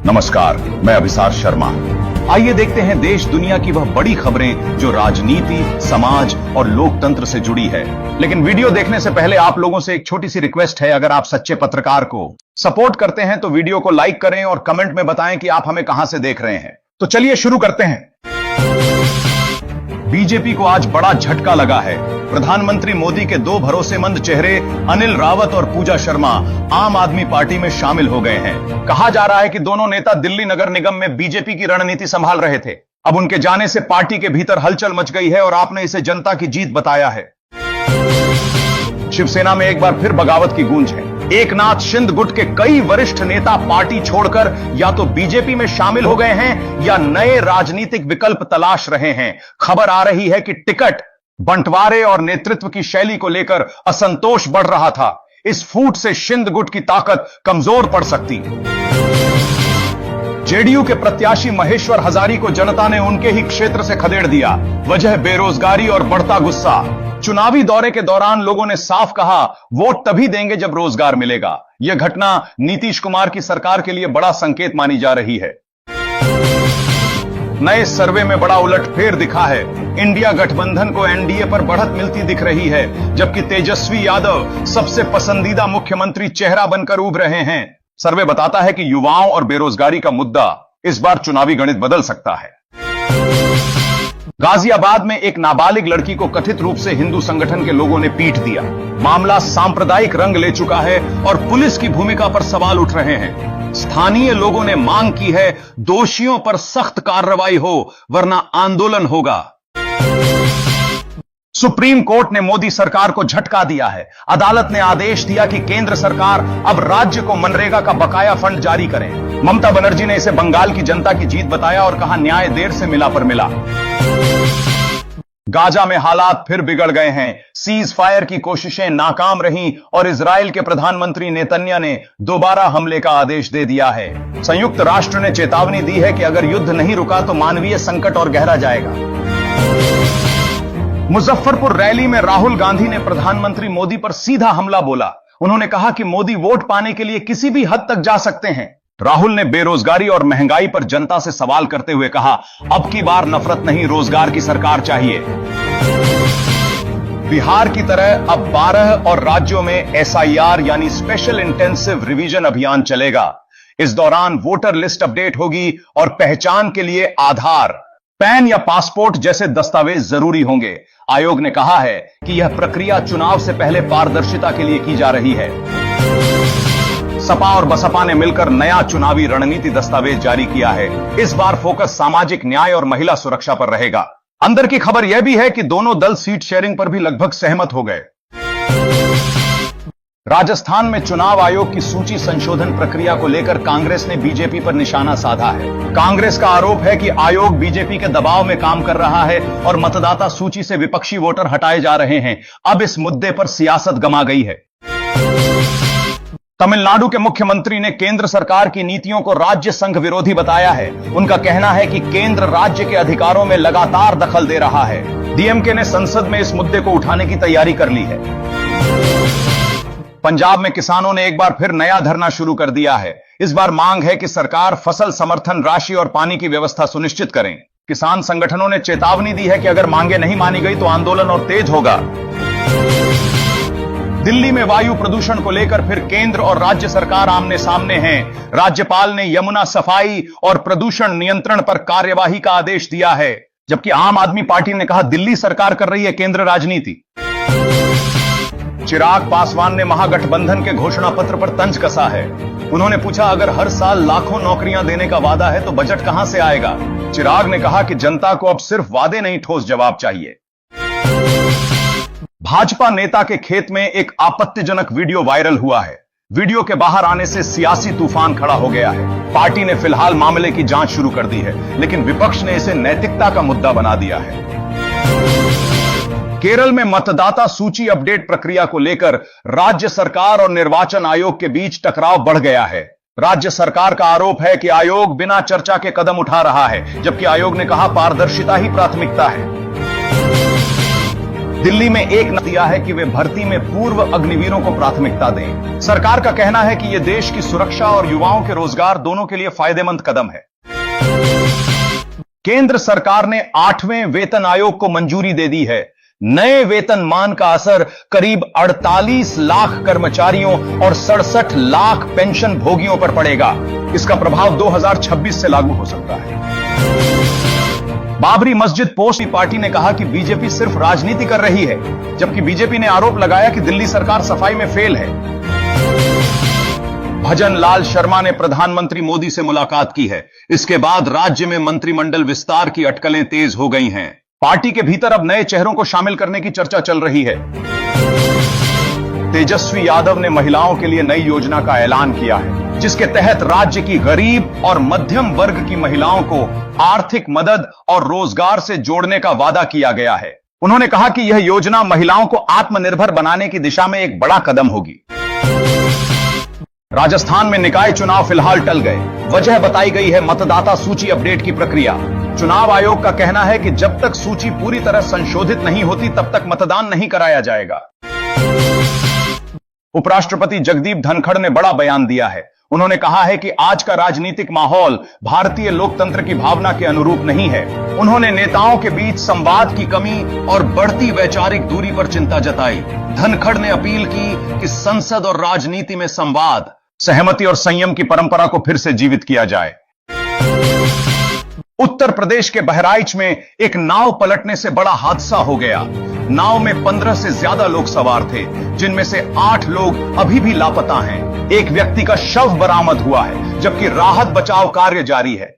नमस्कार, मैं अभिसार शर्मा। आइए देखते हैं देश दुनिया की वह बड़ी खबरें जो राजनीति, समाज और लोकतंत्र से जुड़ी है। लेकिन वीडियो देखने से पहले आप लोगों से एक छोटी सी रिक्वेस्ट है। अगर आप सच्चे पत्रकार को सपोर्ट करते हैं तो वीडियो को लाइक करें और कमेंट में बताएं कि आप हमें कहां से देख रहे हैं। तो चलिए शुरू करते हैं। बीजेपी को आज बड़ा झटका लगा है। प्रधानमंत्री मोदी के दो भरोसेमंद चेहरे अनिल रावत और पूजा शर्मा आम आदमी पार्टी में शामिल हो गए हैं। कहा जा रहा है कि दोनों नेता दिल्ली नगर निगम में बीजेपी की रणनीति संभाल रहे थे। अब उनके जाने से पार्टी के भीतर हलचल मच गई है और आपने इसे जनता की जीत बताया है। शिवसेना में एक बार फिर बगावत की गूंज है। एकनाथ शिंदे गुट के कई वरिष्ठ नेता पार्टी छोड़कर या तो बीजेपी में शामिल हो गए हैं या नए राजनीतिक विकल्प तलाश रहे हैं। खबर आ रही है कि टिकट बंटवारे और नेतृत्व की शैली को लेकर असंतोष बढ़ रहा था। इस फूट से शिंदे गुट की ताकत कमजोर पड़ सकती। जेडीयू के प्रत्याशी महेश्वर हजारी को जनता ने उनके ही क्षेत्र से खदेड़ दिया। वजह बेरोजगारी और बढ़ता गुस्सा। चुनावी दौरे के दौरान लोगों ने साफ कहा, वोट तभी देंगे जब रोजगार मिलेगा। यह घटना नीतीश कुमार की सरकार के लिए बड़ा संकेत मानी जा रही है। नए सर्वे में बड़ा उलटफेर दिखा है। इंडिया गठबंधन को एनडीए पर बढ़त मिलती दिख रही है, जबकि तेजस्वी यादव सबसे पसंदीदा मुख्यमंत्री चेहरा बनकर उभ रहे हैं। सर्वे बताता है कि युवाओं और बेरोजगारी का मुद्दा इस बार चुनावी गणित बदल सकता है। गाजियाबाद में एक नाबालिग लड़की को कथित रूप से हिंदू संगठन के लोगों ने पीट दिया। मामला सांप्रदायिक रंग ले चुका है और पुलिस की भूमिका पर सवाल उठ रहे हैं। स्थानीय लोगों ने मांग की है, दोषियों पर सख्त कार्रवाई हो वरना आंदोलन होगा। सुप्रीम कोर्ट ने मोदी सरकार को झटका दिया है। अदालत ने आदेश दिया कि केंद्र सरकार अब राज्य को मनरेगा का बकाया फंड जारी करे। ममता बनर्जी ने इसे बंगाल की जनता की जीत बताया और कहा, न्याय देर से मिला पर मिला। गाजा में हालात फिर बिगड़ गए हैं। सीज फायर की कोशिशें नाकाम रहीं और इजराइल के प्रधानमंत्री नेतन्याहू ने दोबारा हमले का आदेश दे दिया है। संयुक्त राष्ट्र ने चेतावनी दी है कि अगर युद्ध नहीं रुका तो मानवीय संकट और गहरा जाएगा। मुजफ्फरपुर रैली में राहुल गांधी ने प्रधानमंत्री मोदी पर सीधा हमला बोला। उन्होंने कहा कि मोदी वोट पाने के लिए किसी भी हद तक जा सकते हैं। राहुल ने बेरोजगारी और महंगाई पर जनता से सवाल करते हुए कहा, अब की बार नफरत नहीं, रोजगार की सरकार चाहिए। बिहार की तरह अब 12 और राज्यों में एसआईआर यानी स्पेशल इंटेंसिव रिवीजन अभियान चलेगा। इस दौरान वोटर लिस्ट अपडेट होगी और पहचान के लिए आधार, पैन या पासपोर्ट जैसे दस्तावेज जरूरी होंगे। आयोग ने कहा है कि यह प्रक्रिया चुनाव से पहले पारदर्शिता के लिए की जा रही है। सपा और बसपा ने मिलकर नया चुनावी रणनीति दस्तावेज जारी किया है। इस बार फोकस सामाजिक न्याय और महिला सुरक्षा पर रहेगा। अंदर की खबर यह भी है कि दोनों दल सीट शेयरिंग पर भी लगभग सहमत हो गए। राजस्थान में चुनाव आयोग की सूची संशोधन प्रक्रिया को लेकर कांग्रेस ने बीजेपी पर निशाना साधा है। कांग्रेस का आरोप है कि आयोग बीजेपी के दबाव में काम कर रहा है और मतदाता सूची से विपक्षी वोटर हटाए जा रहे हैं। अब इस मुद्दे पर सियासत गमा गई है। तमिलनाडु के मुख्यमंत्री ने केंद्र सरकार की नीतियों को राज्य संघ विरोधी बताया है। उनका कहना है कि केंद्र राज्य के अधिकारों में लगातार दखल दे रहा है। डीएमके ने संसद में इस मुद्दे को उठाने की तैयारी कर ली है। पंजाब में किसानों ने एक बार फिर नया धरना शुरू कर दिया है। इस बार मांग है कि सरकार फसल समर्थन राशि और पानी की व्यवस्था सुनिश्चित करें। किसान संगठनों ने चेतावनी दी है कि अगर मांगे नहीं मानी गई तो आंदोलन और तेज होगा। दिल्ली में वायु प्रदूषण को लेकर फिर केंद्र और राज्य सरकार आमने सामने हैं। राज्यपाल ने यमुना सफाई और प्रदूषण नियंत्रण पर कार्यवाही का आदेश दिया है, जबकि आम आदमी पार्टी ने कहा दिल्ली सरकार कर रही है केंद्र राजनीति। चिराग पासवान ने महागठबंधन के घोषणा पत्र पर तंज कसा है। उन्होंने पूछा, अगर हर साल लाखों नौकरियां देने का वादा है तो बजट कहां से आएगा। चिराग ने कहा कि जनता को अब सिर्फ वादे नहीं, ठोस जवाब चाहिए। भाजपा नेता के खेत में एक आपत्तिजनक वीडियो वायरल हुआ है। वीडियो के बाहर आने से सियासी तूफान खड़ा हो गया है। पार्टी ने फिलहाल मामले की जांच शुरू कर दी है, लेकिन विपक्ष ने इसे नैतिकता का मुद्दा बना दिया है। केरल में मतदाता सूची अपडेट प्रक्रिया को लेकर राज्य सरकार और निर्वाचन आयोग के बीच टकराव बढ़ गया है। राज्य सरकार का आरोप है कि आयोग बिना चर्चा के कदम उठा रहा है, जबकि आयोग ने कहा पारदर्शिता ही प्राथमिकता है। दिल्ली में एक न दिया है कि वे भर्ती में पूर्व अग्निवीरों को प्राथमिकता दें। सरकार का कहना है कि यह देश की सुरक्षा और युवाओं के रोजगार दोनों के लिए फायदेमंद कदम है। केंद्र सरकार ने 8वें वेतन आयोग को मंजूरी दे दी है। नए वेतनमान का असर करीब 48 लाख कर्मचारियों और 67 लाख पेंशन भोगियों पर पड़ेगा। इसका प्रभाव 2026 से लागू हो सकता है। बाबरी मस्जिद पोस्ट की पार्टी ने कहा कि बीजेपी सिर्फ राजनीति कर रही है, जबकि बीजेपी ने आरोप लगाया कि दिल्ली सरकार सफाई में फेल है। भजन लाल शर्मा ने प्रधानमंत्री मोदी से मुलाकात की है। इसके बाद राज्य में मंत्रिमंडल विस्तार की अटकलें तेज हो गई हैं। पार्टी के भीतर अब नए चेहरों को शामिल करने की चर्चा चल रही है। तेजस्वी यादव ने महिलाओं के लिए नई योजना का ऐलान किया है, जिसके तहत राज्य की गरीब और मध्यम वर्ग की महिलाओं को आर्थिक मदद और रोजगार से जोड़ने का वादा किया गया है। उन्होंने कहा कि यह योजना महिलाओं को आत्मनिर्भर बनाने की दिशा में एक बड़ा कदम होगी। राजस्थान में निकाय चुनाव फिलहाल टल गए। वजह बताई गई है मतदाता सूची अपडेट की प्रक्रिया। चुनाव आयोग का कहना है कि जब तक सूची पूरी तरह संशोधित नहीं होती तब तक मतदान नहीं कराया जाएगा। उपराष्ट्रपति जगदीप धनखड़ ने बड़ा बयान दिया है। उन्होंने कहा है कि आज का राजनीतिक माहौल भारतीय लोकतंत्र की भावना के अनुरूप नहीं है। उन्होंने नेताओं के बीच संवाद की कमी और बढ़ती वैचारिक दूरी पर चिंता जताई। धनखड़ ने अपील की कि संसद और राजनीति में संवाद, सहमति और संयम की परंपरा को फिर से जीवित किया जाए। उत्तर प्रदेश के बहराइच में एक नाव पलटने से बड़ा हादसा हो गया। नाव में 15 से ज्यादा लोग सवार थे, जिनमें से 8 लोग अभी भी लापता हैं। एक व्यक्ति का शव बरामद हुआ है, जबकि राहत बचाव कार्य जारी है।